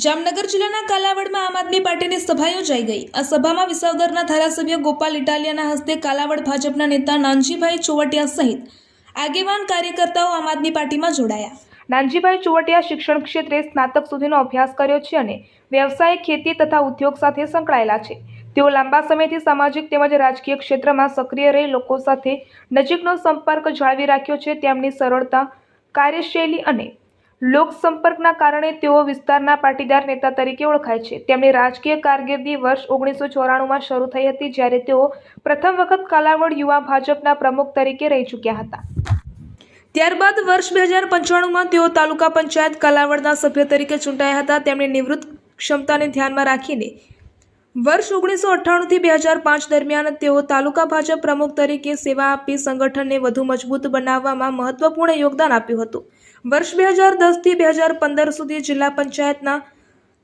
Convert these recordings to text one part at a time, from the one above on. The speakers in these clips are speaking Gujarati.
જામનગર જિલ્લાના કાલાવડમાં આમ આદમી પાર્ટીની સભા યોજાઈ ગઈ। આ સભામાં વિસાવદરના ધારાસભ્ય ગોપાલ ઇટાલિયાના હસ્તે કાલાવડ ભાજપના નેતા નાનજીભાઈ ચોવટિયા સહિત આગેવાન કાર્યકર્તાઓ આમ આદમી પાર્ટીમાં જોડાયા। નાનજીભાઈ ચોવટિયા શિક્ષણ ક્ષેત્રે સ્નાતક સુધીનો અભ્યાસ કર્યો છે અને વ્યવસાય, ખેતી તથા ઉદ્યોગ સાથે સંકળાયેલા છે। તેઓ લાંબા સમયથી સામાજિક તેમજ રાજકીય ક્ષેત્રમાં સક્રિય રહી લોકો સાથે નજીકનો સંપર્ક જાળવી રાખ્યો છે। તેમની સરળતા, કાર્યશૈલી અને લોક સંપર્કના કારણે તેઓ વિસ્તારના પાટીદાર નેતા તરીકે ઓળખાય છે। તેમની રાજકીય કારકિર્દી વર્ષ 1994માં શરૂ થઈ હતી, જ્યારે તેઓ પ્રથમ વખત કાલાવડ યુવા ભાજપના પ્રમુખ તરીકે રહી ચૂક્યા હતા। ત્યારબાદ વર્ષ 2095માં તેઓ તાલુકા પંચાયત કાલાવડના સભ્ય તરીકે ચૂંટાયા હતા। તેમની નિવૃત્ત ક્ષમતાને ધ્યાનમાં રાખીને વર્ષ 1998થી 2005 દરમિયાન તેઓ તાલુકા ભાજપ પ્રમુખ તરીકે સેવા આપી સંગઠનને વધુ મજબૂત બનાવવામાં મહત્વપૂર્ણ યોગદાન આપ્યું હતું। વર્ષ 2010થી 2015 સુધી જિલ્લા પંચાયતના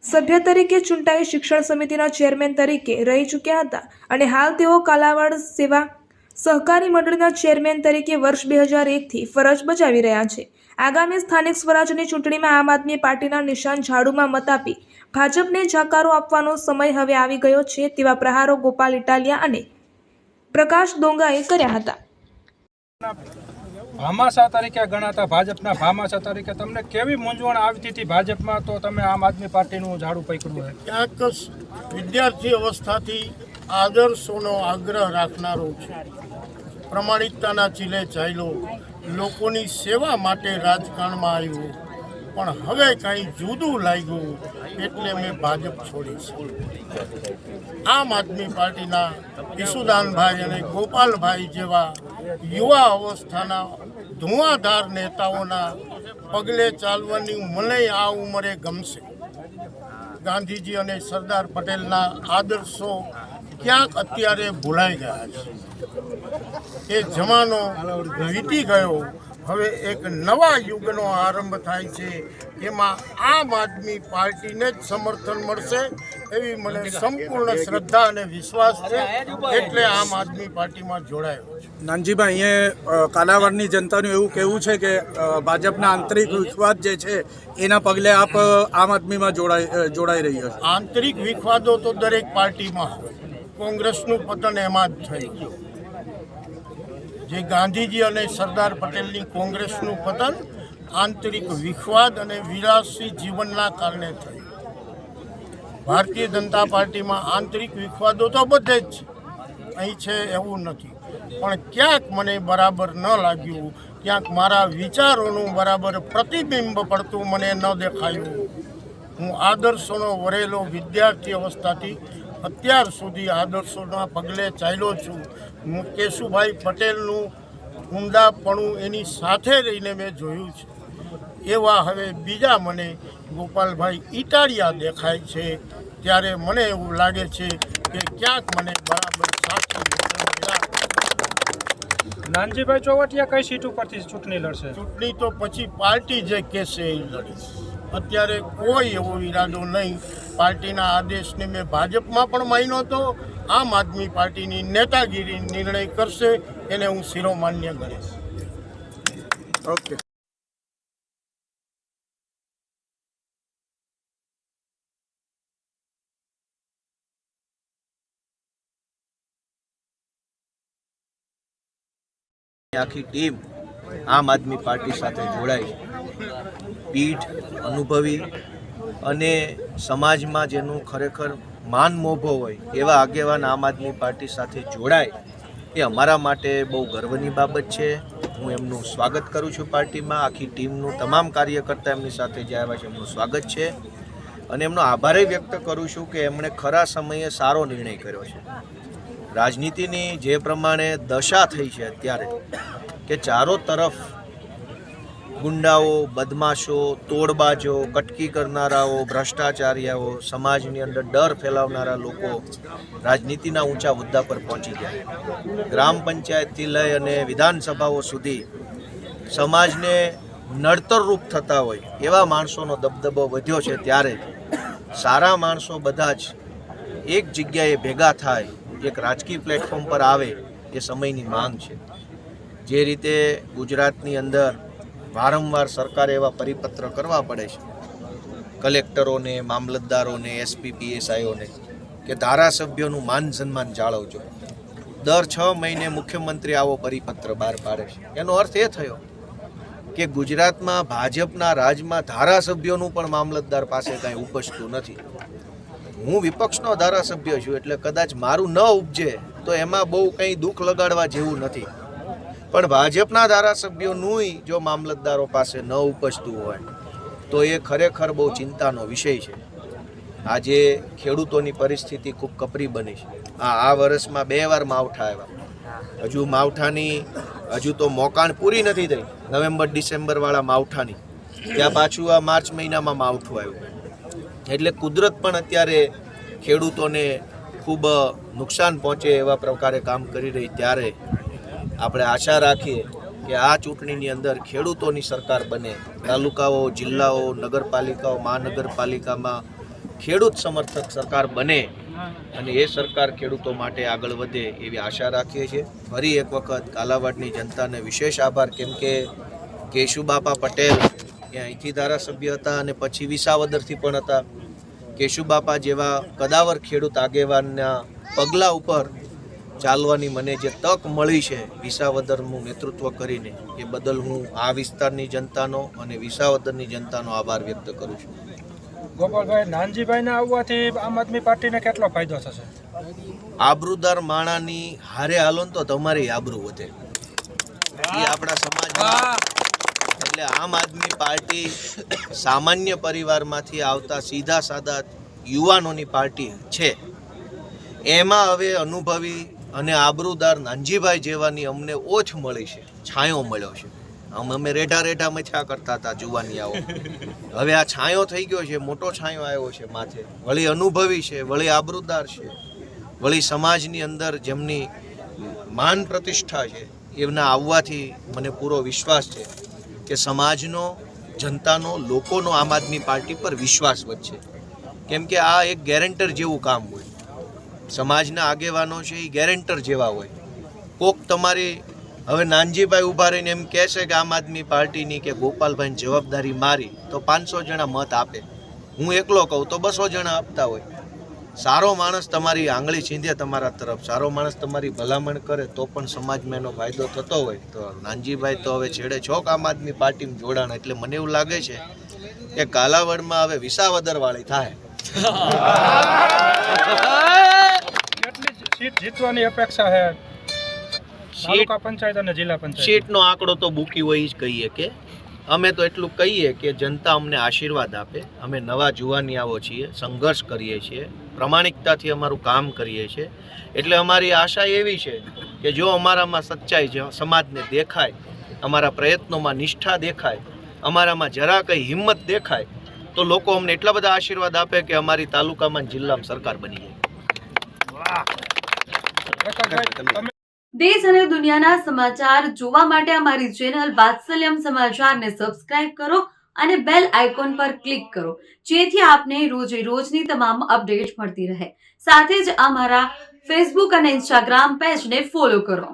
સભ્ય તરીકે ચૂંટાઈ શિક્ષણ સમિતિના ચેરમેન તરીકે રહી ચૂક્યા હતા અને હાલ તેઓ કાલાવડ સેવા સહકારી મંડળીના ચેરમેન તરીકે વર્ષ 2001થી ફરજ બજાવી રહ્યા છે। આગામી સ્થાનિક સ્વરાજની ચૂંટણીમાં આમ આદમી પાર્ટીના નિશાન ઝાડુમાં મત આપી ભાજપને જાકારો આપવાનો સમય હવે આવી ગયો છે, તેવા પ્રહારો ગોપાલ ઇટાલિયા અને પ્રકાશ ડોંગાએ કર્યા હતા। ભામાસા તરીકે ગણાતા ભાજપના ભામાસા તરીકે તમને કેવી મૂંઝવણ આવતી હતી ભાજપમાં, તો તમે આમ આદમી પાર્ટીનું ઝાડુ પકડ્યું છે? ક્યાંક વિદ્યાર્થી અવસ્થાથી આદર્શોનો આગ્રહ રાખનારો છે, પ્રમાણિકતાના ચીલે ચાલ્યો, લોકોની સેવા માટે રાજકારણમાં આવ્યો, પણ હવે કાંઈ જુદું લાગ્યું એટલે મેં ભાજપ છોડી છે। આમ આદમી પાર્ટીના ઈસુદાનભાઈ અને ગોપાલભાઈ જેવા યુવા અવસ્થાના ધુઆધાર નેતાઓના પગલે ચાલવાની મને આ ઉંમરે ગમશે। ગાંધીજી અને સરદાર પટેલના આદર્શો ક્યાંક અત્યારે ભૂલાઈ ગયા છે। એ જમાનો વીતી ગયો, હવે એક નવા યુગનો આરંભ થાય છે, એમાં આમ આદમી પાર્ટીને જ સમર્થન મળશે એવી મને સંપૂર્ણ શ્રદ્ધા અને વિશ્વાસ છે, એટલે આમ આદમી પાર્ટીમાં જોડાયો છે। નાનજીભાઈ, અહીંયા કાલાવડની જનતાનું એવું કહેવું છે કે ભાજપના આંતરિક વિખવાદ જે છે એના પગલે આપ આમ આદમીમાં જોડાઈ રહ્યા છો। આંતરિક વિખવાદો તો દરેક પાર્ટીમાં હોય, કોંગ્રેસનું પતન એમાં જ થયું। જે ગાંધીજી અને સરદાર પટેલની કોંગ્રેસનું પતન આંતરિક વિખવાદ અને વિલાસી જીવનના કારણે થયું। ભારતીય જનતા પાર્ટીમાં આંતરિક વિખવાદો તો બધે જ છે, અહીં છે એવું નથી, પણ ક્યાંક મને બરાબર ન લાગ્યું, ક્યાંક મારા વિચારોનું બરાબર પ્રતિબિંબ પડતું મને ન દેખાયું। હું આદર્શોનો વરેલો વિદ્યાર્થી અવસ્થાથી અત્યાર સુધી આદર્શોના પગલે ચાલ્યો છું। હું કેશુભાઈ પટેલનું ઊંડાપણું એની સાથે રહીને મેં જોયું છે, એવા હવે બીજા મને ગોપાલભાઈ ઇટાલિયા દેખાય છે, ત્યારે મને એવું લાગે છે કે ક્યાંક મને બરાબર સાચી મળ્યા। નાનજીભાઈ ચોવટિયા કઈ સીટ ઉપરથી ચૂંટણી લડશે? ચૂંટણી તો પછી પાર્ટી જે કહેશે એ લડીશ, અત્યારે કોઈ એવો ઈરાદો નહીં। પાર્ટીના આદેશને મેં ભાજપમાં પણ માન્યો હતો, આમ આદમી પાર્ટીની નેતાગીરી નિર્ણય કરશે એને હું શિરોમાન્ય ગણીશ। ઓકે। આખી ટીમ આમ આદમી પાર્ટી સાથે જોડાઈ, પીઠ અનુભવી અને સમાજમાં જેનું ખરેખર માન મોભો હોય એવા આગેવાન આમ આદમી પાર્ટી સાથે જોડાય, એ અમારા માટે બહુ ગર્વની બાબત છે। હું એમનું સ્વાગત કરું છું પાર્ટીમાં, આખી ટીમનું તમામ કાર્યકર્તા એમની સાથે જે આવ્યા છે એમનું સ્વાગત છે અને એમનો આભાર વ્યક્ત કરું છું કે એમણે ખરા સમયે સારો નિર્ણય કર્યો છે। રાજનીતિની જે પ્રમાણે દશા થઈ છે અત્યારે કે ચારો તરફ ગુંડાઓ, બદમાશો, તોડબાજો, કટકી કરનારાઓ, ભ્રષ્ટાચારીઓ, સમાજની અંદર ડર ફેલાવનારા લોકો રાજનીતિના ઊંચા હોદ્દા પર પહોંચી ગયા। ગ્રામ પંચાયતથી લઈ અને વિધાનસભાઓ સુધી સમાજને નડતરરૂપ થતા હોય એવા માણસોનો દબદબો વધ્યો છે, ત્યારે સારા માણસો બધા જ એક જગ્યાએ ભેગા થાય, એક રાજકીય પ્લેટફોર્મ પર આવે, એ સમયની માંગ છે। જે રીતે ગુજરાતની અંદર વારંવાર સરકારે એવા પરિપત્ર કરવા પડે છે કલેક્ટરોને, મામલતદારોને, એસપી પીએસઆઈઓને કે ધારાસભ્યોનું માન સન્માન જાળવજો. દર 6 મહિને મુખ્યમંત્રી આવો પરિપત્ર બહાર પાડે છે. એનો અર્થ એ થયો કે ગુજરાતમાં ભાજપના રાજમાં ધારાસભ્યોનું પણ મામલતદાર પાસે કાંઈ ઉપજતું નથી. હું વિપક્ષનો ધારાસભ્ય છું એટલે કદાચ મારું ન ઉપજે તો એમાં બહુ કંઈ દુઃખ લગાડવા જેવું નથી, પણ ભાજપના ધારાસભ્યોનું જો મામલતદારો પાસે ન ઉપજતું હોય તો એ ખરેખર બહુ ચિંતાનો વિષય છે. આજે ખેડૂતોની પરિસ્થિતિ ખૂબ કપરી બની છે. આ વર્ષમાં 2 વાર માવઠા આવ્યા. હજુ માવઠાની તો મોકાણ પૂરી નથી થઈ. નવેમ્બર ડિસેમ્બરવાળા માવઠાની ત્યાં પાછું આ માર્ચ મહિનામાં માવઠું આવ્યું. એટલે કુદરત પણ અત્યારે ખેડૂતોને ખૂબ નુકસાન પહોંચે એવા પ્રકારે કામ કરી રહી. ત્યારે આપણે આશા રાખીએ કે આ ચૂંટણીની અંદર ખેડૂતોની સરકાર બને. તાલુકાઓ, જિલ્લાઓ, નગરપાલિકાઓ, મહાનગરપાલિકામાં ખેડૂત સમર્થક સરકાર બને અને એ સરકાર ખેડૂતો માટે આગળ વધે એવી આશા રાખીએ છીએ. ફરી એક વખત કાલાવાડની જનતાને વિશેષ આભાર, કેમ કે કેશુબાપા પટેલ એ અહીંથી ધારાસભ્ય હતા અને પછી વિસાવદરથી પણ હતા. કેશુબાપા જેવા કદાવર ખેડૂત આગેવાનના પગલાં ઉપર ચાલવાની મને જે તક મળી છે વિસાવદરનું નેતૃત્વ કરીને, એ બદલ હું આ વિસ્તારની જનતાનો અને વિસાવદરની જનતાનો આભાર વ્યક્ત કરું છું. ગોપાલભાઈ, નાનજીભાઈના આવવાથી આમ આદમી પાર્ટીને કેટલો ફાયદો થશે? આબરૂદાર માણાની હારે હાલો ને તો તમારી આબરૂ વધે. એ આપણા સમાજમાં એટલે આમ આદમી પાર્ટી સામાન્ય પરિવારમાંથી આવતા સીધા સાદા યુવાનોની પાર્ટી છે. એમાં હવે અનુભવી અને આબરૂદાર નાનજીભાઈ જેવાની અમને ઓછ મળી છે, છાંયો મળ્યો છે. અમે રેઢા મથ્યા કરતા હતા જુવાનિયાઓ. હવે આ છાંયો થઈ ગયો છે, મોટો છાંયો આવ્યો છે માથે. વળી અનુભવી છે, વળી આબરૂદાર છે, વળી સમાજની અંદર જેમની માન પ્રતિષ્ઠા છે, એમના આવવાથી મને પૂરો વિશ્વાસ છે કે સમાજનો, જનતાનો, લોકોનો આમ આદમી પાર્ટી પર વિશ્વાસ વધશે. કેમ કે આ એક ગેરેન્ટર જેવું કામ હોય. સમાજના આગેવાનો છે એ ગેરેન્ટર જેવા હોય. કોક તમારી હવે નાનજીભાઈ ઊભા રહીને એમ કહેશે કે આમ આદમી પાર્ટીની કે ગોપાલભાઈની જવાબદારી મારી, તો 500 જણા મત આપે. હું એકલો કહું તો 200 જણા આપતા હોય. સારો માણસ તમારી આંગળી ચીંધે તમારા તરફ, સારો માણસ તમારી ભલામણ કરે તો પણ સમાજમાં એનો ફાયદો થતો હોય. તો નાનજીભાઈ તો હવે છેડે છોક આમ આદમી પાર્ટીમાં જોડાણ. એટલે મને એવું લાગે છે કે કાલાવડમાં હવે વિસાવદર વાળી થાય. કેટલી સીટ જીતવાની અપેક્ષા છે તાલુકા પંચાયત અને જિલ્લા પંચાયત? સીટનો આંકડો તો બુકી હોય જ કહીએ કે અમે તો એટલું કહીએ કે જનતા અમને આશીર્વાદ આપે. અમે નવા જુવાનિયાઓ છીએ, સંઘર્ષ કરીએ છીએ, પ્રમાણિકતાથી અમારું કામ કરીએ છીએ. એટલે અમારી આશા એવી છે કે જો અમારામાં સચ્ચાઈ સમાજને દેખાય, અમારા પ્રયત્નોમાં નિષ્ઠા દેખાય, અમારામાં જરા કંઈ હિંમત દેખાય, તો લોકો અમને એટલા બધા આશીર્વાદ આપે કે અમારી તાલુકામાં, જિલ્લામાં સરકાર બની જાય. દેશ અને દુનિયાના સમાચાર જોવા માટે અમારી ચેનલ વાત્સલ્યમ સમાચારને સબસ્ક્રાઇબ કરો અને બેલ આઇકોન પર ક્લિક કરો, જેથી આપને રોજે રોજની તમામ અપડેટ મળતી રહે. સાથે જ અમારા ફેસબુક અને ઇન્સ્ટાગ્રામ પેજને ફોલો કરો.